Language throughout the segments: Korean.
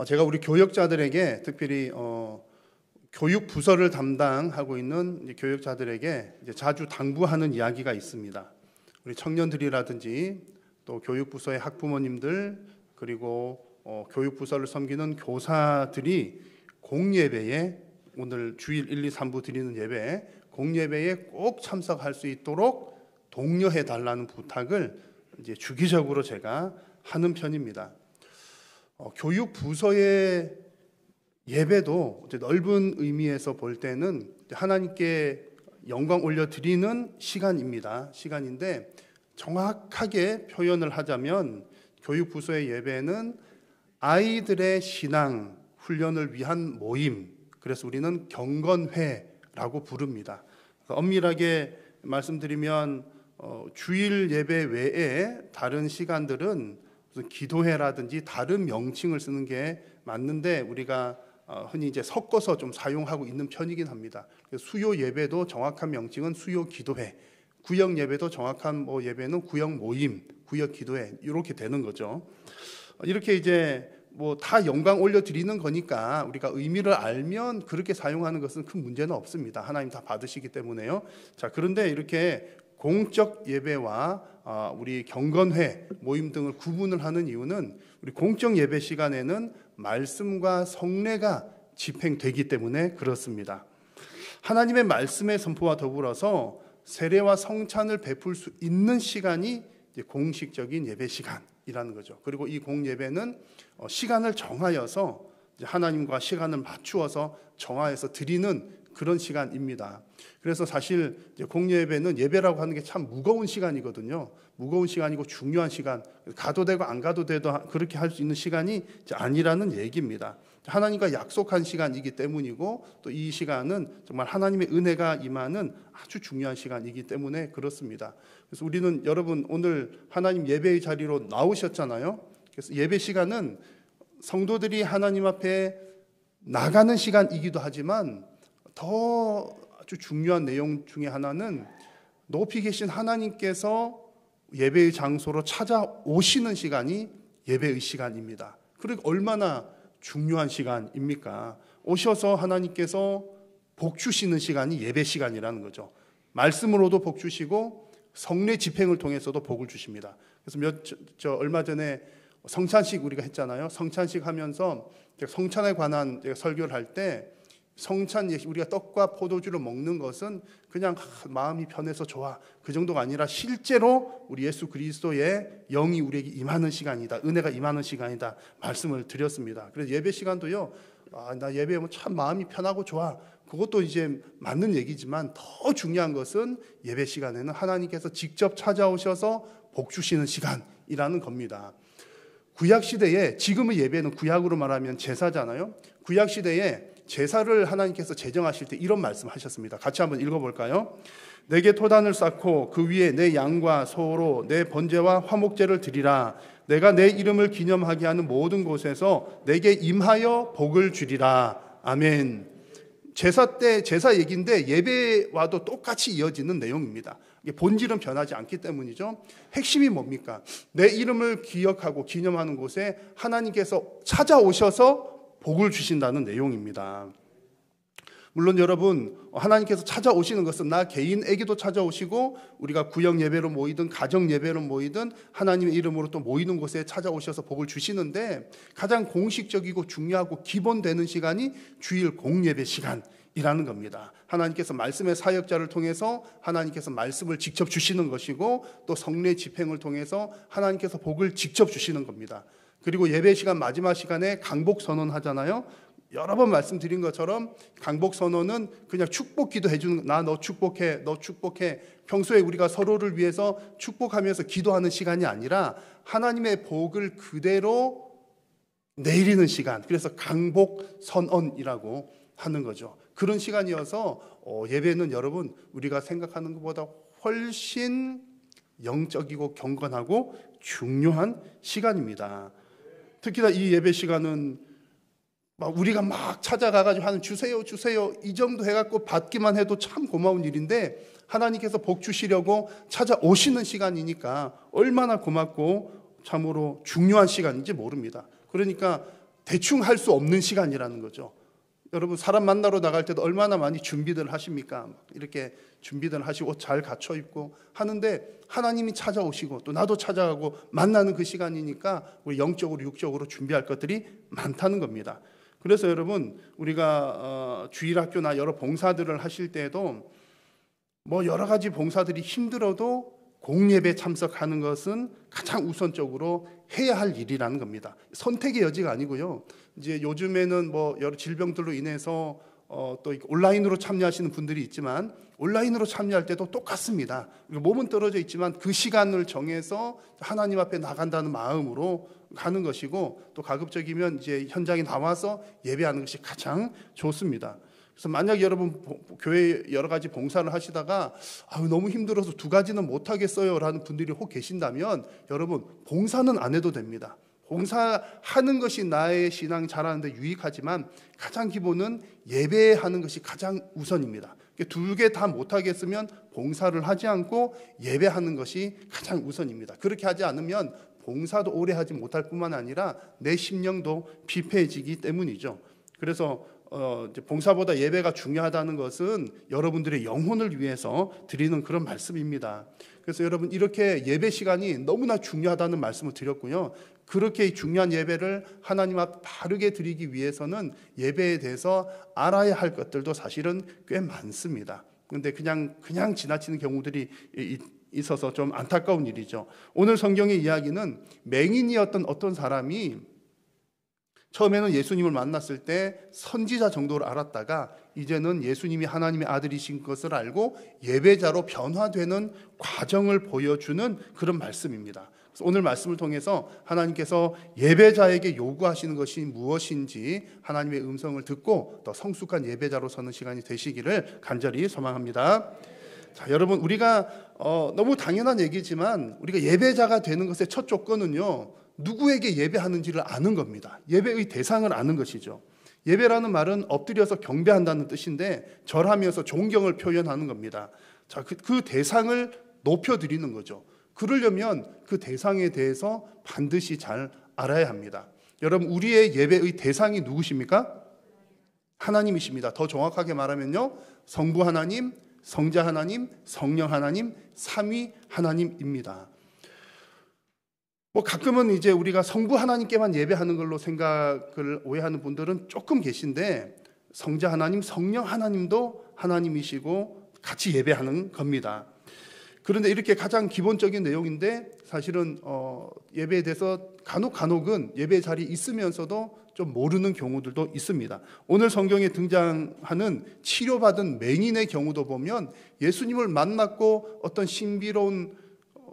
제가 우리 교역자들에게 특별히 교육 부서를 담당하고 있는 교역자들에게 이제 자주 당부하는 이야기가 있습니다. 우리 청년들이라든지 또 교육 부서의 학부모님들 그리고 교육 부서를 섬기는 교사들이 공예배에 오늘 주일 1, 2, 3부 드리는 예배 공예배에 꼭 참석할 수 있도록 독려해 달라는 부탁을 이제 주기적으로 제가 하는 편입니다. 교육 부서의 예배도 이제 넓은 의미에서 볼 때는 하나님께 영광 올려드리는 시간인데 정확하게 표현을 하자면 교육 부서의 예배는 아이들의 신앙 훈련을 위한 모임, 그래서 우리는 경건회라고 부릅니다. 엄밀하게 말씀드리면 주일 예배 외에 다른 시간들은 무슨 기도회라든지 다른 명칭을 쓰는 게 맞는데 우리가 흔히 이제 섞어서 좀 사용하고 있는 편이긴 합니다. 수요 예배도 정확한 명칭은 수요 기도회, 구역 예배도 정확한 예배는 구역 모임, 구역 기도회 이렇게 되는 거죠. 이렇게 이제 다 영광 올려드리는 거니까 우리가 의미를 알면 그렇게 사용하는 것은 큰 문제는 없습니다. 하나님 다 받으시기 때문에요. 자, 그런데 이렇게 공적 예배와 우리 경건회 모임 등을 구분을 하는 이유는 우리 공적 예배 시간에는 말씀과 성례가 집행되기 때문에 그렇습니다. 하나님의 말씀의 선포와 더불어서 세례와 성찬을 베풀 수 있는 시간이 이제 공식적인 예배 시간이라는 거죠. 그리고 이 공예배는 시간을 정하여서 하나님과 시간을 맞추어서 정하여서 드리는 그런 시간입니다. 그래서 사실 공예배는 예배라고 하는 게 참 무거운 시간이거든요. 무거운 시간이고 중요한 시간, 가도 되고 안 가도 돼도 그렇게 할 수 있는 시간이 아니라는 얘기입니다. 하나님과 약속한 시간이기 때문이고 또 이 시간은 정말 하나님의 은혜가 임하는 아주 중요한 시간이기 때문에 그렇습니다. 그래서 우리는 여러분 오늘 하나님 예배의 자리로 나오셨잖아요. 그래서 예배 시간은 성도들이 하나님 앞에 나가는 시간이기도 하지만 더 아주 중요한 내용 중에 하나는 높이 계신 하나님께서 예배의 장소로 찾아오시는 시간이 예배의 시간입니다. 그리고 얼마나 중요한 시간입니까? 오셔서 하나님께서 복 주시는 시간이 예배 시간이라는 거죠. 말씀으로도 복 주시고 성례 집행을 통해서도 복을 주십니다. 그래서 얼마 전에 성찬식 우리가 했잖아요. 성찬식 하면서 성찬에 관한 설교를 할 때 성찬 우리가 떡과 포도주를 먹는 것은 그냥 마음이 편해서 좋아 그 정도가 아니라 실제로 우리 예수 그리스도의 영이 우리에게 임하는 시간이다, 은혜가 임하는 시간이다 말씀을 드렸습니다. 그래서 예배 시간도요, 나 예배하면 참 마음이 편하고 좋아, 그것도 이제 맞는 얘기지만 더 중요한 것은 예배 시간에는 하나님께서 직접 찾아오셔서 복 주시는 시간이라는 겁니다. 구약 시대에, 지금의 예배는 구약으로 말하면 제사잖아요. 구약 시대에 제사를 하나님께서 제정하실 때 이런 말씀하셨습니다. 같이 한번 읽어볼까요? 내게 토단을 쌓고 그 위에 내 양과 소로 내 번제와 화목제를 드리라. 내가 내 이름을 기념하게 하는 모든 곳에서 내게 임하여 복을 주리라. 아멘. 제사 때 제사 얘기인데 예배와도 똑같이 이어지는 내용입니다. 본질은 변하지 않기 때문이죠. 핵심이 뭡니까? 내 이름을 기억하고 기념하는 곳에 하나님께서 찾아오셔서 복을 주신다는 내용입니다. 물론 여러분, 하나님께서 찾아오시는 것은 나 개인에게도 찾아오시고 우리가 구역 예배로 모이든 가정 예배로 모이든 하나님의 이름으로 또 모이는 곳에 찾아오셔서 복을 주시는데 가장 공식적이고 중요하고 기본되는 시간이 주일 공예배 시간이라는 겁니다. 하나님께서 말씀의 사역자를 통해서 하나님께서 말씀을 직접 주시는 것이고 또 성례 집행을 통해서 하나님께서 복을 직접 주시는 겁니다. 그리고 예배 시간 마지막 시간에 강복 선언 하잖아요. 여러 번 말씀드린 것처럼 강복 선언은 그냥 축복 기도해 주는, 나 너 축복해, 너 축복해. 평소에 우리가 서로를 위해서 축복하면서 기도하는 시간이 아니라 하나님의 복을 그대로 내리는 시간. 그래서 강복 선언이라고 하는 거죠. 그런 시간이어서 예배는 여러분 우리가 생각하는 것보다 훨씬 영적이고 경건하고 중요한 시간입니다. 특히나 이 예배 시간은 우리가 막 찾아가가지고 하는 주세요 이 정도 해갖고 받기만 해도 참 고마운 일인데 하나님께서 복 주시려고 찾아오시는 시간이니까 얼마나 고맙고 참으로 중요한 시간인지 모릅니다. 그러니까 대충 할 수 없는 시간이라는 거죠. 여러분 사람 만나러 나갈 때도 얼마나 많이 준비들 하십니까? 이렇게 준비들 하시고 옷 잘 갖춰 입고 하는데 하나님이 찾아오시고 또 나도 찾아가고 만나는 그 시간이니까 우리 영적으로 육적으로 준비할 것들이 많다는 겁니다. 그래서 여러분 우리가 주일학교나 여러 봉사들을 하실 때에도 뭐 여러 가지 봉사들이 힘들어도 공예배 참석하는 것은 가장 우선적으로 해야 할 일이라는 겁니다. 선택의 여지가 아니고요. 이제 요즘에는 뭐 여러 질병들로 인해서 또 온라인으로 참여하시는 분들이 있지만 온라인으로 참여할 때도 똑같습니다. 몸은 떨어져 있지만 그 시간을 정해서 하나님 앞에 나간다는 마음으로 가는 것이고 또 가급적이면 이제 현장에 나와서 예배하는 것이 가장 좋습니다. 그래서 만약 여러분 교회 여러 가지 봉사를 하시다가 너무 힘들어서 두 가지는 못 하겠어요 라는 분들이 혹 계신다면 여러분 봉사는 안 해도 됩니다. 봉사하는 것이 나의 신앙 자라는데 유익하지만 가장 기본은 예배하는 것이 가장 우선입니다. 두 개 다 못하겠으면 봉사를 하지 않고 예배하는 것이 가장 우선입니다. 그렇게 하지 않으면 봉사도 오래 하지 못할 뿐만 아니라 내 심령도 피폐해지기 때문이죠. 그래서 봉사보다 예배가 중요하다는 것은 여러분들의 영혼을 위해서 드리는 그런 말씀입니다. 그래서 여러분 이렇게 예배 시간이 너무나 중요하다는 말씀을 드렸고요. 그렇게 중요한 예배를 하나님 앞 바르게 드리기 위해서는 예배에 대해서 알아야 할 것들도 사실은 꽤 많습니다. 그런데 그냥 지나치는 경우들이 있어서 좀 안타까운 일이죠. 오늘 성경의 이야기는 맹인이었던 어떤 사람이 처음에는 예수님을 만났을 때 선지자 정도로 알았다가 이제는 예수님이 하나님의 아들이신 것을 알고 예배자로 변화되는 과정을 보여주는 그런 말씀입니다. 그래서 오늘 말씀을 통해서 하나님께서 예배자에게 요구하시는 것이 무엇인지 하나님의 음성을 듣고 더 성숙한 예배자로 서는 시간이 되시기를 간절히 소망합니다. 자, 여러분 우리가 너무 당연한 얘기지만 우리가 예배자가 되는 것의 첫 조건은요, 누구에게 예배하는지를 아는 겁니다. 예배의 대상을 아는 것이죠. 예배라는 말은 엎드려서 경배한다는 뜻인데 절하면서 존경을 표현하는 겁니다. 자, 그 대상을 높여드리는 거죠. 그러려면 그 대상에 대해서 반드시 잘 알아야 합니다. 여러분 우리의 예배의 대상이 누구십니까? 하나님이십니다. 더 정확하게 말하면요, 성부 하나님, 성자 하나님, 성령 하나님, 삼위 하나님입니다. 가끔은 이제 우리가 성부 하나님께만 예배하는 걸로 생각을 오해하는 분들은 조금 계신데 성자 하나님, 성령 하나님도 하나님이시고 같이 예배하는 겁니다. 그런데 이렇게 가장 기본적인 내용인데 사실은 예배에 대해서 간혹은 예배 자리에 있으면서도 좀 모르는 경우들도 있습니다. 오늘 성경에 등장하는 치료받은 맹인의 경우도 보면 예수님을 만났고 어떤 신비로운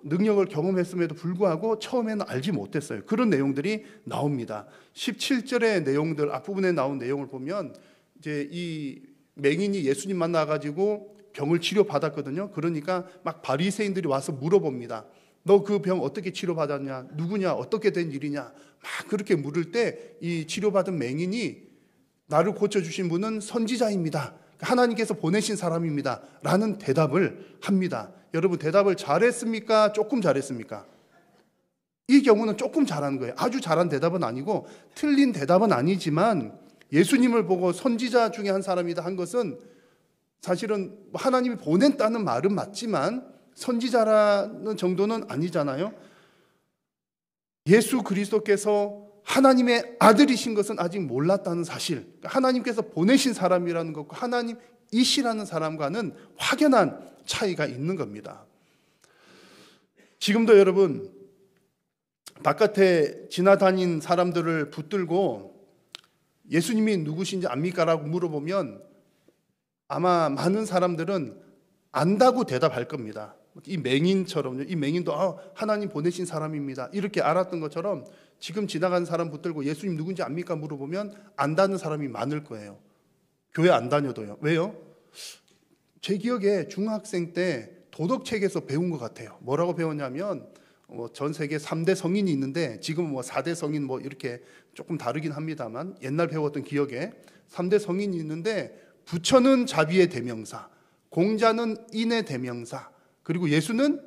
능력을 경험했음에도 불구하고 처음에는 알지 못했어요. 그런 내용들이 나옵니다. 17절의 내용들 앞부분에 나온 내용을 보면 이제 이 맹인이 예수님 만나가지고 병을 치료받았거든요. 그러니까 막 바리새인들이 와서 물어봅니다. 너 그 병 어떻게 치료받았냐? 누구냐? 어떻게 된 일이냐? 막 그렇게 물을 때 이 치료받은 맹인이 나를 고쳐주신 분은 선지자입니다. 하나님께서 보내신 사람입니다. 라는 대답을 합니다. 여러분 대답을 잘했습니까? 조금 잘했습니까? 이 경우는 조금 잘한 거예요. 아주 잘한 대답은 아니고 틀린 대답은 아니지만 예수님을 보고 선지자 중에 한 사람이다 한 것은 사실은 하나님이 보냈다는 말은 맞지만 선지자라는 정도는 아니잖아요. 예수 그리스도께서 하나님의 아들이신 것은 아직 몰랐다는 사실, 하나님께서 보내신 사람이라는 것과 하나님이시라는 사람과는 확연한 차이가 있는 겁니다. 지금도 여러분 바깥에 지나다닌 사람들을 붙들고 예수님이 누구신지 압니까? 라고 물어보면 아마 많은 사람들은 안다고 대답할 겁니다. 이 맹인처럼요. 이 맹인도 하나님 보내신 사람입니다. 이렇게 알았던 것처럼 지금 지나가는 사람 붙들고 예수님 누군지 압니까? 물어보면 안다는 사람이 많을 거예요. 교회 안 다녀도요. 왜요? 제 기억에 중학생 때 도덕책에서 배운 것 같아요. 뭐라고 배웠냐면 전 세계 3대 성인이 있는데 지금은 4대 성인 이렇게 조금 다르긴 합니다만 옛날 배웠던 기억에 3대 성인이 있는데 부처는 자비의 대명사, 공자는 인의 대명사, 그리고 예수는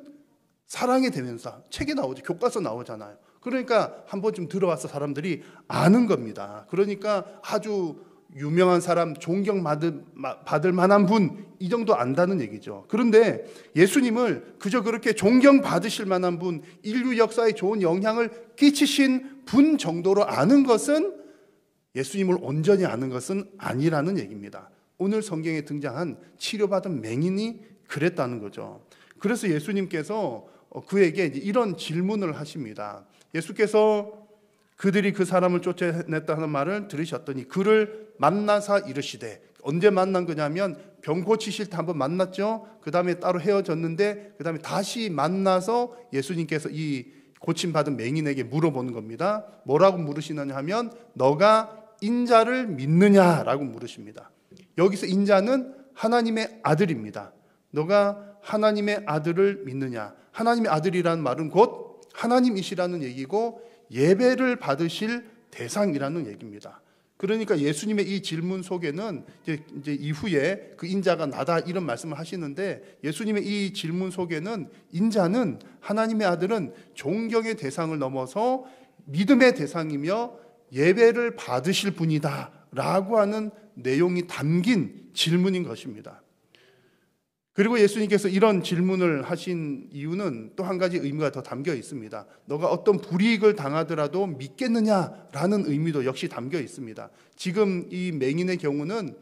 사랑의 대명사. 책에 나오죠. 교과서 나오잖아요. 그러니까 한 번쯤 들어와서 사람들이 아는 겁니다. 그러니까 아주 유명한 사람, 존경받을 만한 분, 이 정도 안다는 얘기죠. 그런데 예수님을 그저 그렇게 존경받으실 만한 분, 인류 역사에 좋은 영향을 끼치신 분 정도로 아는 것은, 예수님을 온전히 아는 것은 아니라는 얘기입니다. 오늘 성경에 등장한 치료받은 맹인이 그랬다는 거죠. 그래서 예수님께서 그에게 이런 질문을 하십니다. 예수께서 그들이 그 사람을 쫓아냈다는 말을 들으셨더니 그를 만나사 이르시되, 언제 만난 거냐면 병 고치실 때 한번 만났죠. 그 다음에 따로 헤어졌는데 그 다음에 다시 만나서 예수님께서 이 고침받은 맹인에게 물어보는 겁니다. 뭐라고 물으시느냐 하면 너가 인자를 믿느냐라고 물으십니다. 여기서 인자는 하나님의 아들입니다. 너가 하나님의 아들을 믿느냐. 하나님의 아들이라는 말은 곧 하나님이시라는 얘기고 예배를 받으실 대상이라는 얘기입니다. 그러니까 예수님의 이 질문 속에는 이제 이후에 그 인자가 나다 이런 말씀을 하시는데, 예수님의 이 질문 속에는 인자는, 하나님의 아들은 존경의 대상을 넘어서 믿음의 대상이며 예배를 받으실 분이다 라고 하는 내용이 담긴 질문인 것입니다. 그리고 예수님께서 이런 질문을 하신 이유는 또 한 가지 의미가 더 담겨 있습니다. 너가 어떤 불이익을 당하더라도 믿겠느냐라는 의미도 역시 담겨 있습니다. 지금 이 맹인의 경우는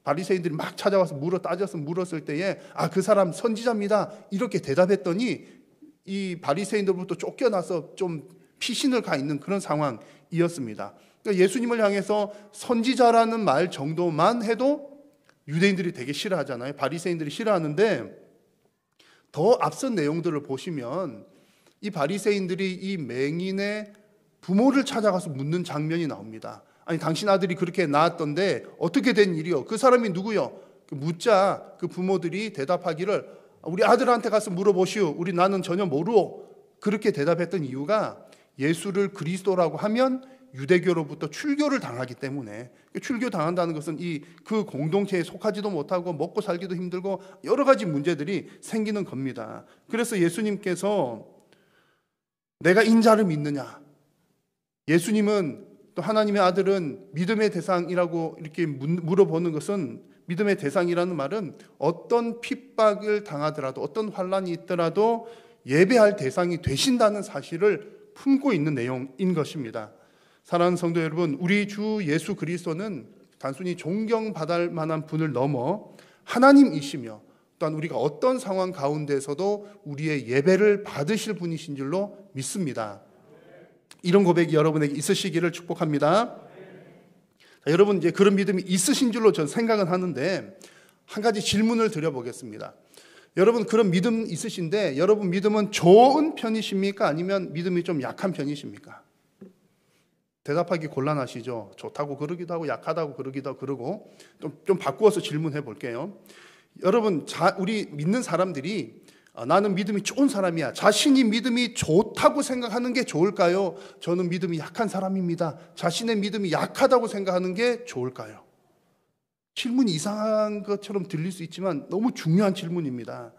바리새인들이 막 찾아와서 물었을 때에 그 사람 선지자입니다 이렇게 대답했더니 이 바리새인들부터 쫓겨나서 좀 피신을 가 있는 그런 상황이었습니다. 그러니까 예수님을 향해서 선지자라는 말 정도만 해도 유대인들이 되게 싫어하잖아요. 바리새인들이 싫어하는데, 더 앞선 내용들을 보시면 이 바리새인들이 이 맹인의 부모를 찾아가서 묻는 장면이 나옵니다. 아니, 당신 아들이 그렇게 낳았던데 어떻게 된 일이요? 그 사람이 누구요? 묻자 그 부모들이 대답하기를 우리 아들한테 가서 물어보시오. 나는 전혀 모르오. 그렇게 대답했던 이유가 예수를 그리스도라고 하면 유대교로부터 출교를 당하기 때문에, 출교 당한다는 것은 그 공동체에 속하지도 못하고 먹고 살기도 힘들고 여러 가지 문제들이 생기는 겁니다. 그래서 예수님께서 내가 인자를 믿느냐, 예수님은 또 하나님의 아들은 믿음의 대상이라고 이렇게 물어보는 것은, 믿음의 대상이라는 말은 어떤 핍박을 당하더라도 어떤 환난이 있더라도 예배할 대상이 되신다는 사실을 품고 있는 내용인 것입니다. 사랑하는 성도 여러분, 우리 주 예수 그리스도는 단순히 존경받을 만한 분을 넘어 하나님이시며, 또한 우리가 어떤 상황 가운데서도 우리의 예배를 받으실 분이신 줄로 믿습니다. 이런 고백이 여러분에게 있으시기를 축복합니다. 자, 여러분 이제 그런 믿음이 있으신 줄로 저는 생각은 하는데, 한 가지 질문을 드려보겠습니다. 여러분 그런 믿음 있으신데, 여러분 믿음은 좋은 편이십니까? 아니면 믿음이 좀 약한 편이십니까? 대답하기 곤란하시죠? 좋다고 그러기도 하고 약하다고 그러기도 하고, 그러고 좀 바꾸어서 질문해 볼게요. 여러분, 우리 믿는 사람들이 나는 믿음이 좋은 사람이야, 자신이 믿음이 좋다고 생각하는 게 좋을까요? 저는 믿음이 약한 사람입니다, 자신의 믿음이 약하다고 생각하는 게 좋을까요? 질문이 이상한 것처럼 들릴 수 있지만 너무 중요한 질문입니다.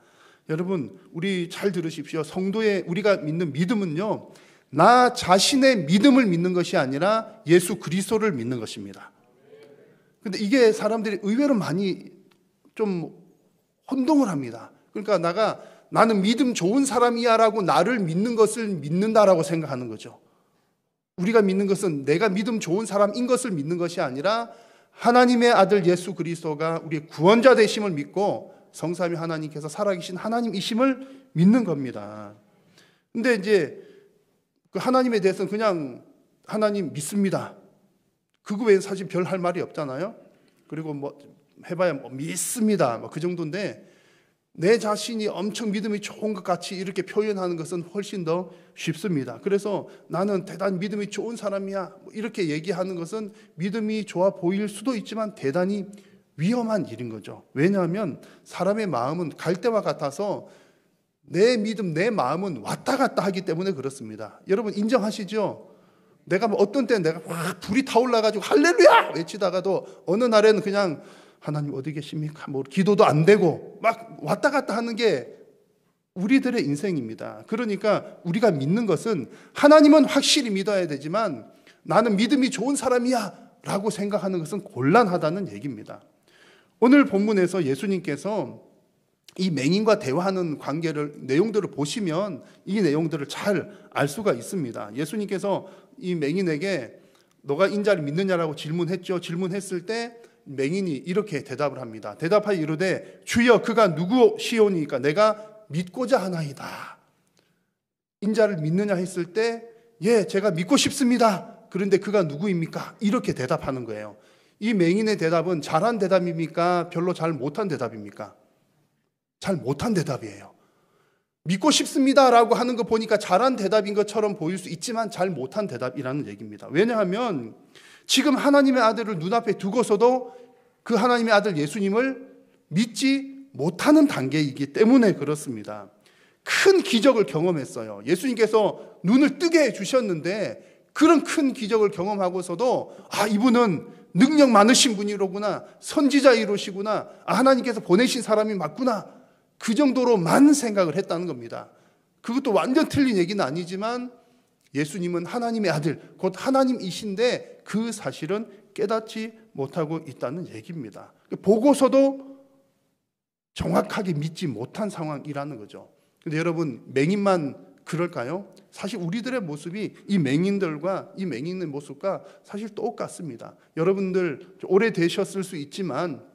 여러분, 우리 잘 들으십시오. 성도의 우리가 믿는 믿음은요, 나 자신의 믿음을 믿는 것이 아니라 예수 그리스도를 믿는 것입니다. 근데 이게 사람들이 의외로 많이 좀 혼동을 합니다. 그러니까 나는 믿음 좋은 사람이야 라고 나를 믿는 것을 믿는다라고 생각하는 거죠. 우리가 믿는 것은 내가 믿음 좋은 사람인 것을 믿는 것이 아니라 하나님의 아들 예수 그리스도가 우리의 구원자 되심을 믿고 성삼위 하나님께서 살아계신 하나님이심을 믿는 겁니다. 근데 이제 그 하나님에 대해서는 그냥 하나님 믿습니다, 그거 외에는 사실 별 할 말이 없잖아요. 그리고 뭐 해봐야 믿습니다, 그 정도인데, 내 자신이 엄청 믿음이 좋은 것 같이 이렇게 표현하는 것은 훨씬 더 쉽습니다. 그래서 나는 대단히 믿음이 좋은 사람이야 이렇게 얘기하는 것은 믿음이 좋아 보일 수도 있지만 대단히 위험한 일인 거죠. 왜냐하면 사람의 마음은 갈대와 같아서 내 믿음, 내 마음은 왔다 갔다 하기 때문에 그렇습니다. 여러분 인정하시죠? 내가 어떤 때는 내가 막 불이 타올라가지고 할렐루야 외치다가도 어느 날에는 그냥 하나님 어디 계십니까? 기도도 안 되고 막 왔다 갔다 하는 게 우리들의 인생입니다. 그러니까 우리가 믿는 것은 하나님은 확실히 믿어야 되지만 나는 믿음이 좋은 사람이야 라고 생각하는 것은 곤란하다는 얘기입니다. 오늘 본문에서 예수님께서 이 맹인과 대화하는 내용들을 보시면 이 내용들을 잘 알 수가 있습니다. 예수님께서 이 맹인에게 너가 인자를 믿느냐라고 질문했죠. 질문했을 때 맹인이 이렇게 대답을 합니다. 대답하여 이르되 주여 그가 누구시오니까 내가 믿고자 하나이다. 인자를 믿느냐 했을 때 예, 제가 믿고 싶습니다. 그런데 그가 누구입니까? 이렇게 대답하는 거예요. 이 맹인의 대답은 잘한 대답입니까? 별로 잘 못한 대답입니까? 잘 못한 대답이에요. 믿고 싶습니다라고 하는 거 보니까 잘한 대답인 것처럼 보일 수 있지만 잘 못한 대답이라는 얘기입니다. 왜냐하면 지금 하나님의 아들을 눈앞에 두고서도 그 하나님의 아들 예수님을 믿지 못하는 단계이기 때문에 그렇습니다. 큰 기적을 경험했어요. 예수님께서 눈을 뜨게 해주셨는데 그런 큰 기적을 경험하고서도 이분은 능력 많으신 분이로구나, 선지자이로시구나, 하나님께서 보내신 사람이 맞구나, 그 정도로만 생각을 했다는 겁니다. 그것도 완전 틀린 얘기는 아니지만 예수님은 하나님의 아들, 곧 하나님이신데 그 사실은 깨닫지 못하고 있다는 얘기입니다. 보고서도 정확하게 믿지 못한 상황이라는 거죠. 근데 여러분, 맹인만 그럴까요? 사실 우리들의 모습이 이 맹인들과 이 맹인의 모습과 사실 똑같습니다. 여러분들 오래되셨을 수 있지만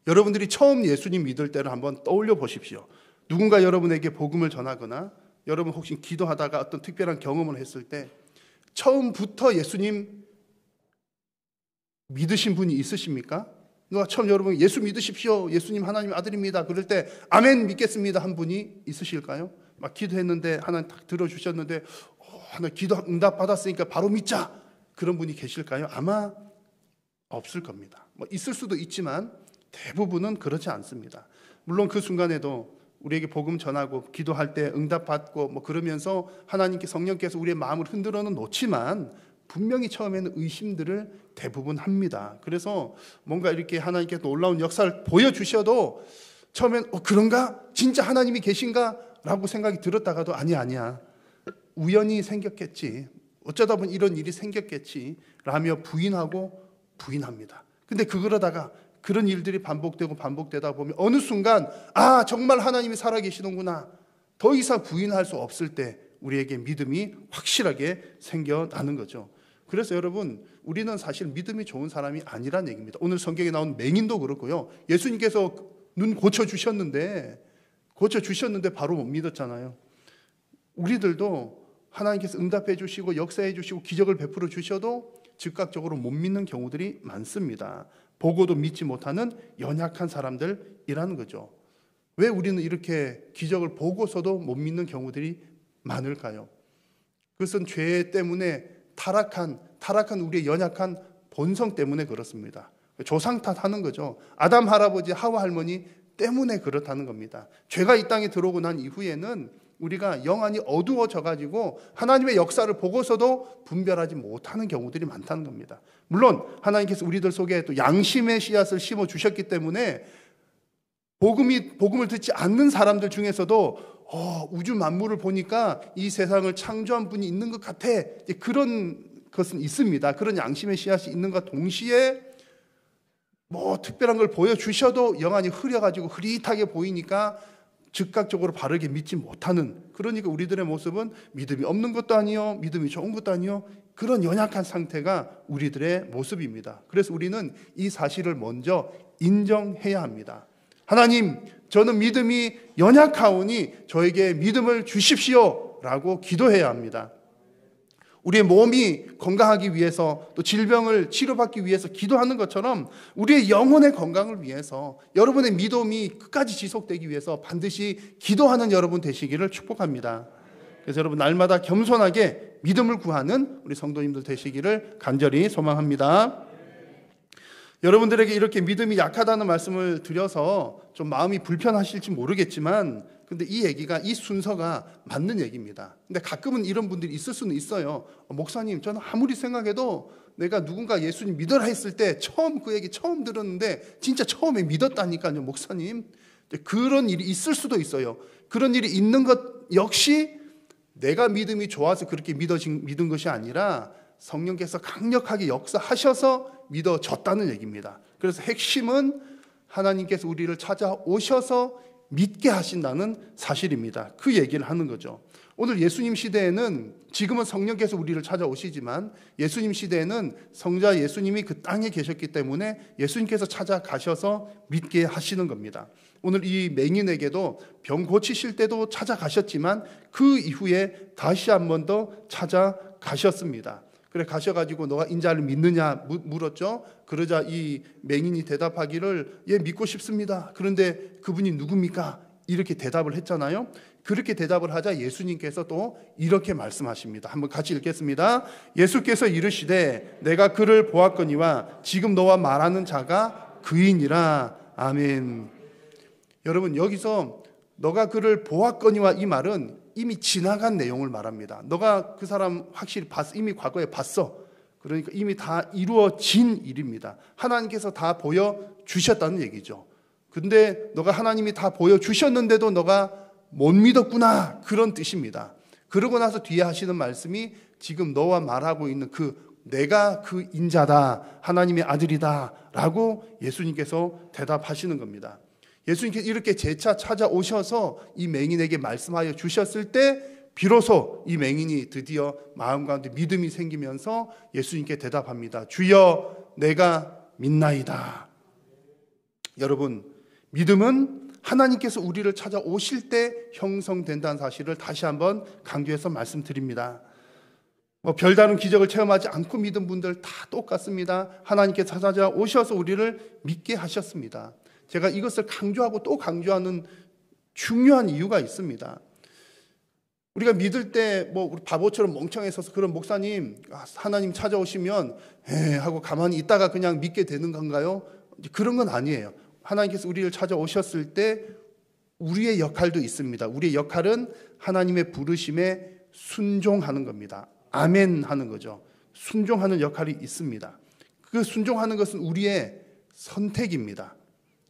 여러분들이 처음 예수님 믿을 때를 한번 떠올려 보십시오. 누군가 여러분에게 복음을 전하거나 여러분 혹시 기도하다가 어떤 특별한 경험을 했을 때 처음부터 예수님 믿으신 분이 있으십니까? 누가 처음 여러분 예수 믿으십시오, 예수님 하나님 아들입니다 그럴 때 아멘 믿겠습니다 한 분이 있으실까요? 막 기도했는데 하나님 딱 들어주셨는데 하나 기도 응답 받았으니까 바로 믿자, 그런 분이 계실까요? 아마 없을 겁니다. 있을 수도 있지만 대부분은 그렇지 않습니다. 물론 그 순간에도 우리에게 복음 전하고 기도할 때 응답 받고 그러면서 하나님께 성령께서 우리의 마음을 흔들어는 놓지만 분명히 처음에는 의심들을 대부분 합니다. 그래서 뭔가 이렇게 하나님께서 놀라운 역사를 보여주셔도 처음엔 그런가? 진짜 하나님이 계신가? 라고 생각이 들었다가도 아니야 우연히 생겼겠지, 어쩌다 보니 이런 일이 생겼겠지 라며 부인합니다. 근데 그러다가 그런 일들이 반복되다 보면 어느 순간 정말 하나님이 살아계시는구나, 더 이상 부인할 수 없을 때 우리에게 믿음이 확실하게 생겨나는 거죠. 그래서 여러분, 우리는 사실 믿음이 좋은 사람이 아니란 얘기입니다. 오늘 성경에 나온 맹인도 그렇고요. 예수님께서 눈 고쳐주셨는데 바로 못 믿었잖아요. 우리들도 하나님께서 응답해 주시고 역사해 주시고 기적을 베풀어 주셔도 즉각적으로 못 믿는 경우들이 많습니다. 보고도 믿지 못하는 연약한 사람들이라는 거죠. 왜 우리는 이렇게 기적을 보고서도 못 믿는 경우들이 많을까요? 그것은 죄 때문에 타락한 우리의 연약한 본성 때문에 그렇습니다. 조상 탓하는 거죠. 아담 할아버지, 하와 할머니 때문에 그렇다는 겁니다. 죄가 이 땅에 들어오고 난 이후에는 우리가 영안이 어두워져 가지고 하나님의 역사를 보고서도 분별하지 못하는 경우들이 많다는 겁니다. 물론 하나님께서 우리들 속에 또 양심의 씨앗을 심어 주셨기 때문에 복음을 듣지 않는 사람들 중에서도 우주 만물을 보니까 이 세상을 창조한 분이 있는 것 같아, 그런 것은 있습니다. 그런 양심의 씨앗이 있는가 동시에 특별한 걸 보여주셔도 영안이 흐려가지고 흐릿하게 보이니까 즉각적으로 바르게 믿지 못하는, 그러니까 우리들의 모습은 믿음이 없는 것도 아니요, 믿음이 좋은 것도 아니요, 그런 연약한 상태가 우리들의 모습입니다. 그래서 우리는 이 사실을 먼저 인정해야 합니다. 하나님, 저는 믿음이 연약하오니 저에게 믿음을 주십시오 라고 기도해야 합니다. 우리의 몸이 건강하기 위해서 또 질병을 치료받기 위해서 기도하는 것처럼 우리의 영혼의 건강을 위해서 여러분의 믿음이 끝까지 지속되기 위해서 반드시 기도하는 여러분 되시기를 축복합니다. 그래서 여러분 날마다 겸손하게 믿음을 구하는 우리 성도님들 되시기를 간절히 소망합니다. 여러분들에게 이렇게 믿음이 약하다는 말씀을 드려서 좀 마음이 불편하실지 모르겠지만 근데 이 순서가 맞는 얘기입니다. 근데 가끔은 이런 분들이 있을 수는 있어요. 목사님, 저는 아무리 생각해도 내가 누군가 예수님 믿어라 했을 때 그 얘기 처음 들었는데 진짜 처음에 믿었다니까요, 목사님. 그런 일이 있을 수도 있어요. 그런 일이 있는 것 역시 내가 믿음이 좋아서 그렇게 믿은 것이 아니라 성령께서 강력하게 역사하셔서 믿어졌다는 얘기입니다. 그래서 핵심은 하나님께서 우리를 찾아오셔서 믿게 하신다는 사실입니다. 그 얘기를 하는 거죠. 오늘 예수님 시대에는 지금은 성령께서 우리를 찾아오시지만 예수님 시대에는 성자 예수님이 그 땅에 계셨기 때문에 예수님께서 찾아가셔서 믿게 하시는 겁니다. 오늘 이 맹인에게도 병 고치실 때도 찾아가셨지만 그 이후에 다시 한 번 더 찾아가셨습니다. 그래 가셔가지고 너가 인자를 믿느냐 물었죠. 그러자 이 맹인이 대답하기를 예 믿고 싶습니다. 그런데 그분이 누굽니까? 이렇게 대답을 했잖아요. 그렇게 대답을 하자 예수님께서 또 이렇게 말씀하십니다. 한번 같이 읽겠습니다. 예수께서 이르시되 내가 그를 보았거니와 지금 너와 말하는 자가 그이니라. 아멘. 여러분 여기서 너가 그를 보았거니와 이 말은 이미 지나간 내용을 말합니다. 너가 그 사람 확실히 봤어. 이미 과거에 봤어. 그러니까 이미 다 이루어진 일입니다. 하나님께서 다 보여주셨다는 얘기죠. 근데 너가 하나님이 다 보여주셨는데도 너가 못 믿었구나. 그런 뜻입니다. 그러고 나서 뒤에 하시는 말씀이 지금 너와 말하고 있는 내가 그 인자다. 하나님의 아들이다. 라고 예수님께서 대답하시는 겁니다. 예수님께서 이렇게 재차 찾아오셔서 이 맹인에게 말씀하여 주셨을 때 비로소 이 맹인이 드디어 마음 가운데 믿음이 생기면서 예수님께 대답합니다. 주여 내가 믿나이다. 여러분 믿음은 하나님께서 우리를 찾아오실 때 형성된다는 사실을 다시 한번 강조해서 말씀드립니다. 별다른 기적을 체험하지 않고 믿은 분들 다 똑같습니다. 하나님께서 찾아오셔서 우리를 믿게 하셨습니다. 제가 이것을 강조하고 또 강조하는 중요한 이유가 있습니다. 우리가 믿을 때 우리 바보처럼 멍청해 서서 그런 목사님 하나님 찾아오시면 하고 가만히 있다가 그냥 믿게 되는 건가요? 그런 건 아니에요. 하나님께서 우리를 찾아오셨을 때 우리의 역할도 있습니다. 우리의 역할은 하나님의 부르심에 순종하는 겁니다. 아멘 하는 거죠. 순종하는 역할이 있습니다. 그 순종하는 것은 우리의 선택입니다.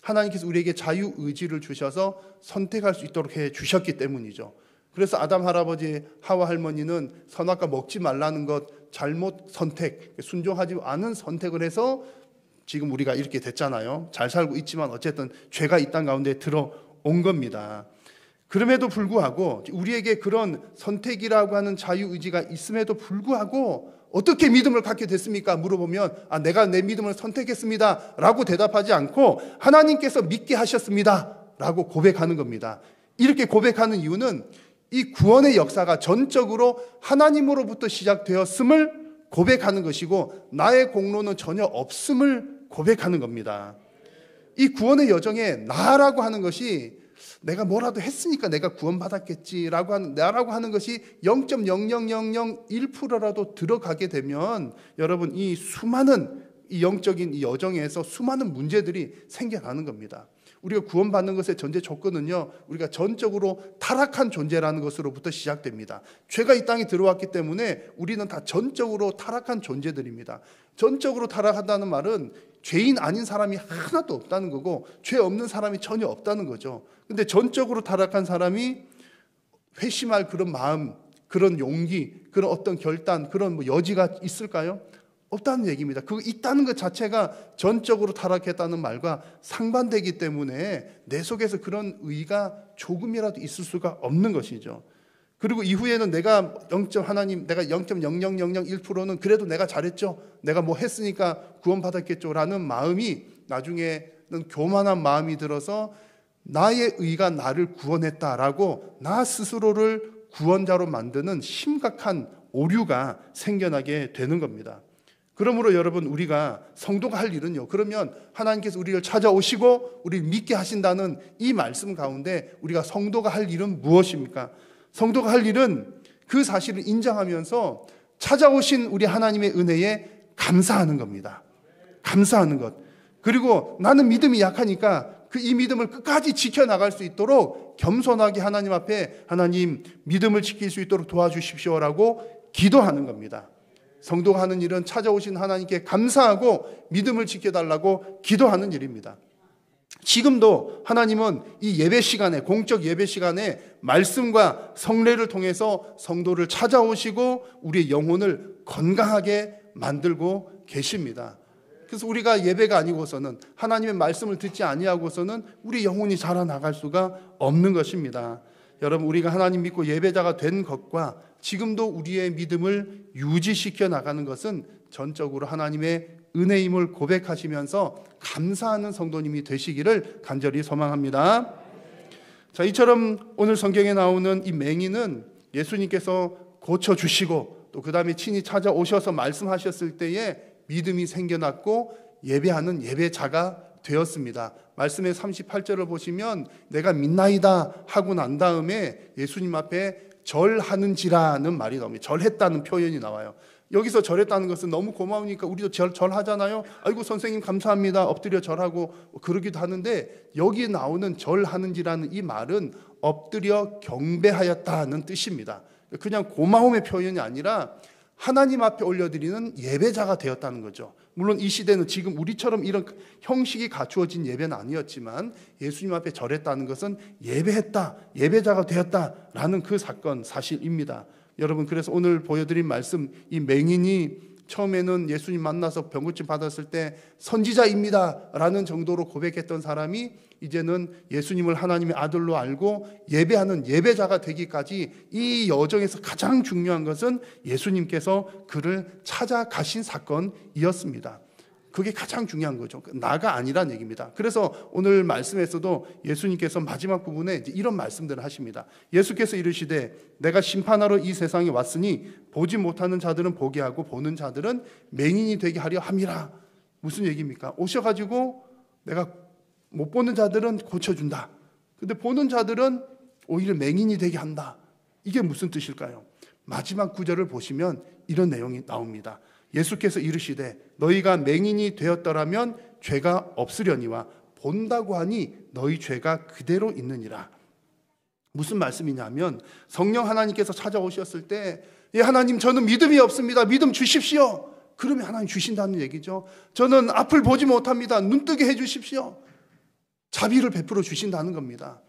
하나님께서 우리에게 자유의지를 주셔서 선택할 수 있도록 해 주셨기 때문이죠. 그래서 아담 할아버지, 하와 할머니는 선악과 먹지 말라는 것 잘못 선택, 순종하지 않은 선택을 해서 지금 우리가 이렇게 됐잖아요. 잘 살고 있지만 어쨌든 죄가 이 땅 가운데 들어온 겁니다. 그럼에도 불구하고 우리에게 그런 선택이라고 하는 자유의지가 있음에도 불구하고 어떻게 믿음을 갖게 됐습니까? 물어보면 내가 내 믿음을 선택했습니다 라고 대답하지 않고 하나님께서 믿게 하셨습니다 라고 고백하는 겁니다. 이렇게 고백하는 이유는 이 구원의 역사가 전적으로 하나님으로부터 시작되었음을 고백하는 것이고 나의 공로는 전혀 없음을 고백하는 겁니다. 이 구원의 여정에 나라고 하는 것이 내가 뭐라도 했으니까 내가 구원받았겠지라고 하는 나라고 하는 것이 0.00001%라도 들어가게 되면 여러분 이 수많은 이 영적인 이 여정에서 수많은 문제들이 생겨나는 겁니다. 우리가 구원받는 것의 전제 조건은요, 우리가 전적으로 타락한 존재라는 것으로부터 시작됩니다. 죄가 이 땅에 들어왔기 때문에 우리는 다 전적으로 타락한 존재들입니다. 전적으로 타락한다는 말은 죄인 아닌 사람이 하나도 없다는 거고 죄 없는 사람이 전혀 없다는 거죠. 근데 전적으로 타락한 사람이 회심할 그런 마음, 그런 용기, 그런 어떤 결단, 그런 여지가 있을까요? 없다는 얘기입니다. 그거 있다는 것 자체가 전적으로 타락했다는 말과 상반되기 때문에 내 속에서 그런 의의가 조금이라도 있을 수가 없는 것이죠. 그리고 이후에는 내가 0.00001%는 그래도 내가 잘했죠. 내가 뭐 했으니까 구원받았겠죠. 라는 마음이 나중에는 교만한 마음이 들어서 나의 의가 나를 구원했다라고 나 스스로를 구원자로 만드는 심각한 오류가 생겨나게 되는 겁니다. 그러므로 여러분 우리가 성도가 할 일은요, 그러면 하나님께서 우리를 찾아오시고 우리를 믿게 하신다는 이 말씀 가운데 우리가 성도가 할 일은 무엇입니까? 성도가 할 일은 그 사실을 인정하면서 찾아오신 우리 하나님의 은혜에 감사하는 겁니다. 감사하는 것. 그리고 나는 믿음이 약하니까 이 믿음을 끝까지 지켜나갈 수 있도록 겸손하게 하나님 앞에 하나님 믿음을 지킬 수 있도록 도와주십시오라고 기도하는 겁니다. 성도가 하는 일은 찾아오신 하나님께 감사하고 믿음을 지켜달라고 기도하는 일입니다. 지금도 하나님은 이 예배 시간에, 공적 예배 시간에 말씀과 성례를 통해서 성도를 찾아오시고 우리의 영혼을 건강하게 만들고 계십니다. 그래서 우리가 예배가 아니고서는, 하나님의 말씀을 듣지 아니하고서는 우리 영혼이 자라나갈 수가 없는 것입니다. 여러분, 우리가 하나님 믿고 예배자가 된 것과 지금도 우리의 믿음을 유지시켜 나가는 것은 전적으로 하나님의 은혜임을 고백하시면서 감사하는 성도님이 되시기를 간절히 소망합니다. 자, 이처럼 오늘 성경에 나오는 이 맹인은 예수님께서 고쳐주시고 또 그 다음에 친히 찾아오셔서 말씀하셨을 때에 믿음이 생겨났고 예배하는 예배자가 되었습니다. 말씀의 38절을 보시면 내가 믿나이다 하고 난 다음에 예수님 앞에 절하는지라는 말이 나옵니다. 절했다는 표현이 나와요. 여기서 절했다는 것은 너무 고마우니까 우리도 절하잖아요. 아이고 선생님 감사합니다. 엎드려 절하고 그러기도 하는데, 여기 나오는 절하는지라는 이 말은 엎드려 경배하였다는 뜻입니다. 그냥 고마움의 표현이 아니라 하나님 앞에 올려드리는 예배자가 되었다는 거죠. 물론 이 시대는 지금 우리처럼 이런 형식이 갖추어진 예배는 아니었지만 예수님 앞에 절했다는 것은 예배했다, 예배자가 되었다라는 그 사건, 사실입니다. 여러분, 그래서 오늘 보여드린 말씀, 이 맹인이 처음에는 예수님 만나서 병고침 받았을 때 선지자입니다 라는 정도로 고백했던 사람이 이제는 예수님을 하나님의 아들로 알고 예배하는 예배자가 되기까지, 이 여정에서 가장 중요한 것은 예수님께서 그를 찾아가신 사건이었습니다. 그게 가장 중요한 거죠. 나가 아니란 얘기입니다. 그래서 오늘 말씀에서도 예수님께서 마지막 부분에 이런 말씀들을 하십니다. 예수께서 이르시되 내가 심판하러 이 세상에 왔으니 보지 못하는 자들은 보게 하고 보는 자들은 맹인이 되게 하려 함이라. 무슨 얘기입니까? 오셔가지고 내가 못 보는 자들은 고쳐준다. 근데 보는 자들은 오히려 맹인이 되게 한다. 이게 무슨 뜻일까요? 마지막 구절을 보시면 이런 내용이 나옵니다. 예수께서 이르시되 너희가 맹인이 되었더라면 죄가 없으려니와 본다고 하니 너희 죄가 그대로 있느니라. 무슨 말씀이냐면, 성령 하나님께서 찾아오셨을 때 예, 하나님 저는 믿음이 없습니다. 믿음 주십시오. 그러면 하나님 주신다는 얘기죠. 저는 앞을 보지 못합니다. 눈뜨게 해주십시오. 자비를 베풀어 주신다는 겁니다.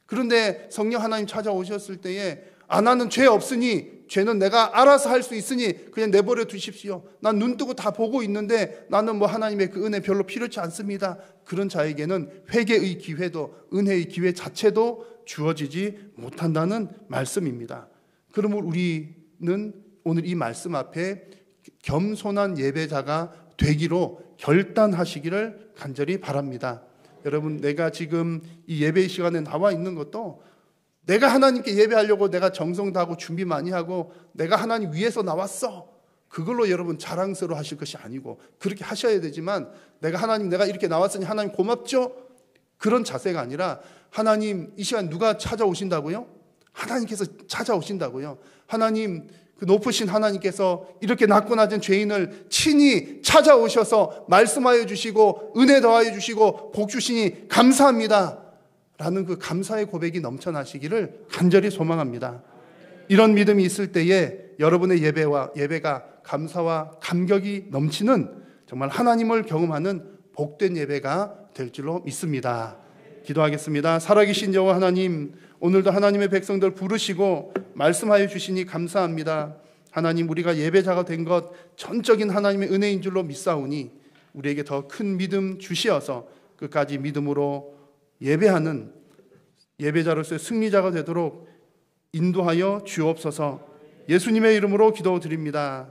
그런데 성령 하나님 찾아오셨을 때에 나는 죄 없으니, 죄는 내가 알아서 할 수 있으니 그냥 내버려 두십시오. 난 눈 뜨고 다 보고 있는데 나는 뭐 하나님의 그 은혜 별로 필요치 않습니다. 그런 자에게는 회개의 기회도, 은혜의 기회 자체도 주어지지 못한다는 말씀입니다. 그러므로 우리는 오늘 이 말씀 앞에 겸손한 예배자가 되기로 결단하시기를 간절히 바랍니다. 여러분, 내가 지금 이 예배 시간에 나와 있는 것도 내가 하나님께 예배하려고 내가 정성 다하고 준비 많이 하고 내가 하나님 위해서 나왔어, 그걸로 여러분 자랑스러워 하실 것이 아니고, 그렇게 하셔야 되지만 내가 하나님, 내가 이렇게 나왔으니 하나님 고맙죠? 그런 자세가 아니라, 하나님 이 시간 누가 찾아오신다고요? 하나님께서 찾아오신다고요. 하나님, 그 높으신 하나님께서 이렇게 낮고 낮은 죄인을 친히 찾아오셔서 말씀하여 주시고 은혜 더하여 주시고 복 주시니 감사합니다 라는 그 감사의 고백이 넘쳐나시기를 간절히 소망합니다. 이런 믿음이 있을 때에 여러분의 예배가 감사와 감격이 넘치는, 정말 하나님을 경험하는 복된 예배가 될 줄로 믿습니다. 기도하겠습니다. 살아계신 여호와 하나님, 오늘도 하나님의 백성들 부르시고 말씀하여 주시니 감사합니다. 하나님, 우리가 예배자가 된 것 전적인 하나님의 은혜인 줄로 믿사오니 우리에게 더 큰 믿음 주시어서 끝까지 믿음으로 예배하는 예배자로서의 승리자가 되도록 인도하여 주옵소서. 예수님의 이름으로 기도드립니다.